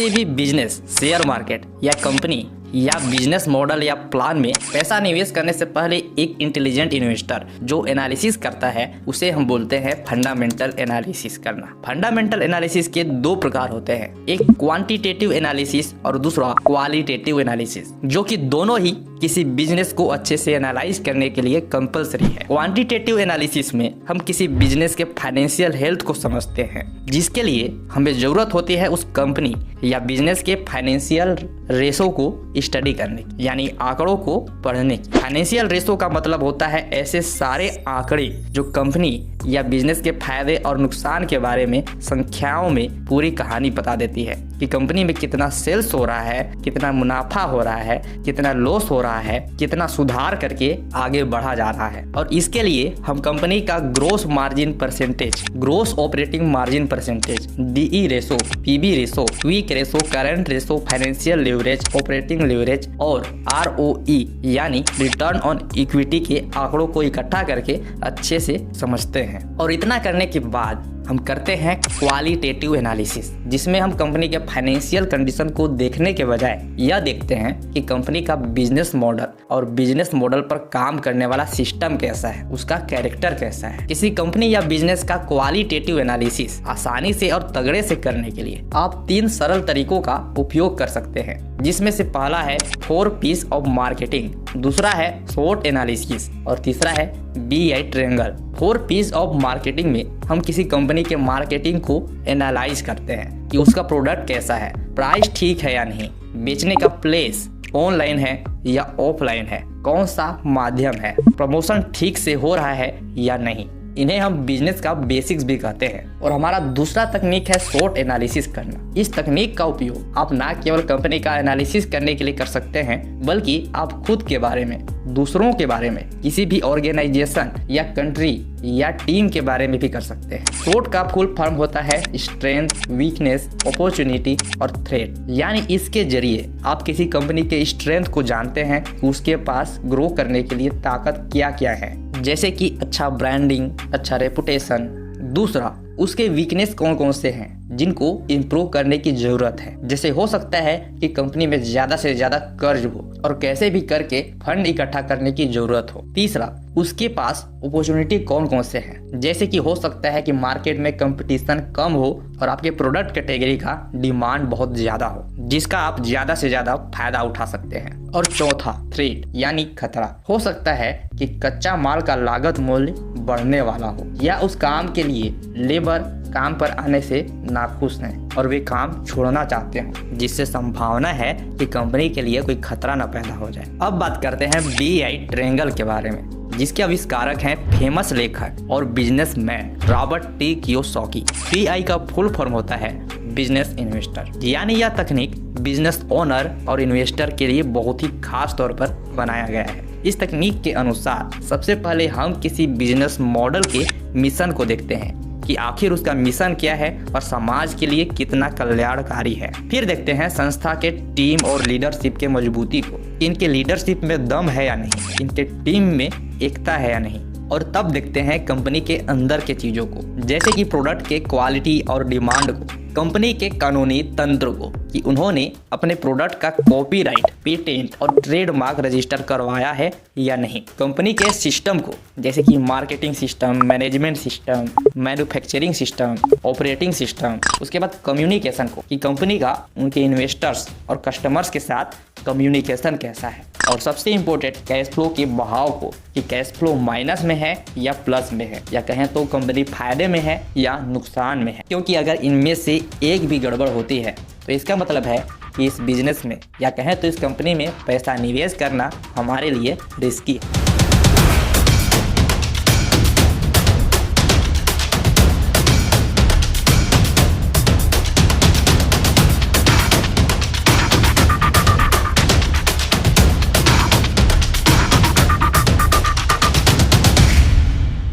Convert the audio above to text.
किसी भी business, share market या कंपनी या बिजनेस मॉडल या प्लान में पैसा निवेश करने से पहले एक इंटेलिजेंट इन्वेस्टर जो एनालिसिस करता है उसे हम बोलते हैं फंडामेंटल एनालिसिस करना। फंडामेंटल एनालिसिस के दो प्रकार होते हैं, एक क्वांटिटेटिव एनालिसिस और दूसरा क्वालिटेटिव एनालिसिस, जो कि दोनों ही किसी बिजनेस को अच्छे से एनालाइज करने के लिए कंपलसरी है। क्वांटिटेटिव एनालिसिस में हम किसी बिजनेस के फाइनेंशियल हेल्थ को समझते हैं, जिसके लिए हमें जरूरत होती है उस कंपनी या बिजनेस के फाइनेंशियल रेशो को स्टडी करने की, यानी आंकड़ों को पढ़ने की। फाइनेंशियल रेशो का मतलब होता है ऐसे सारे आंकड़े जो कंपनी या बिजनेस के फायदे और नुकसान के बारे में संख्याओं में पूरी कहानी बता देती है कि कंपनी में कितना सेल्स हो रहा है, कितना मुनाफा हो रहा है, कितना लॉस हो रहा है, कितना सुधार करके आगे बढ़ा जा रहा है। और इसके लिए हम कंपनी का gross margin percentage, gross operating margin percentage, DE ratio, PB ratio, quick ratio, current ratio, financial leverage, operating leverage और आरओई यानी रिटर्न ऑन इक्विटी के आंकड़ों को इकट्ठा करके अच्छे से समझते हैं। और इतना करने के बाद हम करते हैं क्वालिटेटिव एनालिसिस, जिसमें हम कंपनी के फाइनेंशियल कंडीशन को देखने के बजाय यह देखते हैं कि कंपनी का बिजनेस मॉडल और बिजनेस मॉडल पर काम करने वाला सिस्टम कैसा है, उसका कैरेक्टर कैसा है। किसी कंपनी या बिजनेस का क्वालिटेटिव एनालिसिस आसानी से और तगड़े से करने के लिए आप 3 सरल तरीकों का उपयोग कर सकते हैं, जिसमें से पहला है 4 पीस ऑफ मार्केटिंग, दूसरा है शॉर्ट एनालिसिस और तीसरा है BI triangle. 4 piece of marketing में हम किसी कंपनी के मार्केटिंग को एनालाइज करते हैं कि उसका प्रोडक्ट कैसा है, प्राइस ठीक है या नहीं, बेचने का प्लेस ऑनलाइन है या ऑफलाइन है, कौन सा माध्यम है, प्रमोशन ठीक से हो रहा है या नहीं। इन्हें हम बिजनेस का बेसिक्स भी कहते हैं। और हमारा दूसरा तकनीक है शॉर्ट एनालिसिस करना। इस तकनीक का उपयोग आप ना केवल कंपनी का एनालिसिस करने के लिए कर सकते हैं, बल्कि आप खुद के बारे में, दूसरों के बारे में, किसी भी ऑर्गेनाइजेशन या कंट्री या टीम के बारे में भी कर सकते हैं। शॉर्ट का फुल फॉर्म होता है स्ट्रेंथ, वीकनेस, अपॉर्चुनिटी और थ्रेट, यानी इसके जरिए आप किसी कंपनी के स्ट्रेंथ को जानते हैं, उसके पास ग्रो करने के लिए ताकत क्या क्या है, जैसे कि अच्छा ब्रांडिंग, अच्छा रेपुटेशन। दूसरा, उसके वीकनेस कौन कौन से हैं जिनको इम्प्रूव करने की जरूरत है, जैसे हो सकता है कि कंपनी में ज्यादा से ज्यादा कर्ज हो और कैसे भी करके फंड इकट्ठा करने की जरूरत हो। तीसरा, उसके पास अपॉर्चुनिटी कौन कौन से हैं, जैसे कि हो सकता है कि मार्केट में कंपटीशन कम हो और आपके प्रोडक्ट कैटेगरी का डिमांड बहुत ज्यादा हो, जिसका आप ज्यादा से ज्यादा फायदा उठा सकते हैं। और चौथा, थ्रेट यानी खतरा, हो सकता है कि कच्चा माल का लागत मूल्य बढ़ने वाला हो या उस काम के लिए लेबर काम पर आने से नाखुश हैं और वे काम छोड़ना चाहते हैं, जिससे संभावना है कि कंपनी के लिए कोई खतरा न पैदा हो जाए। अब बात करते हैं BI ट्रायंगल के बारे में, जिसके आविष्कारक हैं फेमस लेखक और businessman Robert T Kiyosaki. BI का फुल फॉर्म होता है बिजनेस इन्वेस्टर, यानी यह तकनीक बिजनेस ओनर और इन्वेस्टर के लिए बहुत ही खास तौर पर बनाया गया है। इस तकनीक के अनुसार सबसे पहले हम किसी बिजनेस मॉडल के मिशन को देखते हैं कि आखिर उसका मिशन क्या है और समाज के लिए कितना कल्याणकारी है। फिर देखते हैं संस्था के टीम और लीडरशिप के मजबूती को, इनके लीडरशिप में दम है या नहीं, इनके टीम में एकता है या नहीं। और तब देखते हैं कंपनी के अंदर के चीजों को, जैसे कि प्रोडक्ट के क्वालिटी और डिमांड को, कंपनी के कानूनी तंत्र को कि उन्होंने अपने प्रोडक्ट का कॉपीराइट, पेटेंट और ट्रेडमार्क रजिस्टर करवाया है या नहीं, कंपनी के सिस्टम को, जैसे कि marketing system, management system, manufacturing system, operating system. उसके बाद कम्युनिकेशन को कि कंपनी का उनके इन्वेस्टर्स और कस्टमर्स के साथ कम्युनिकेशन कैसा है। और सबसे इम्पोर्टेंट, कैश फ्लो के बहाव को कि कैश फ्लो माइनस में है या प्लस में है, या कहें तो कंपनी फायदे में है या नुकसान में है। क्योंकि अगर इनमें से एक भी गड़बड़ होती है तो इसका मतलब है कि इस बिजनेस में या कहें तो इस कंपनी में पैसा निवेश करना हमारे लिए रिस्की है।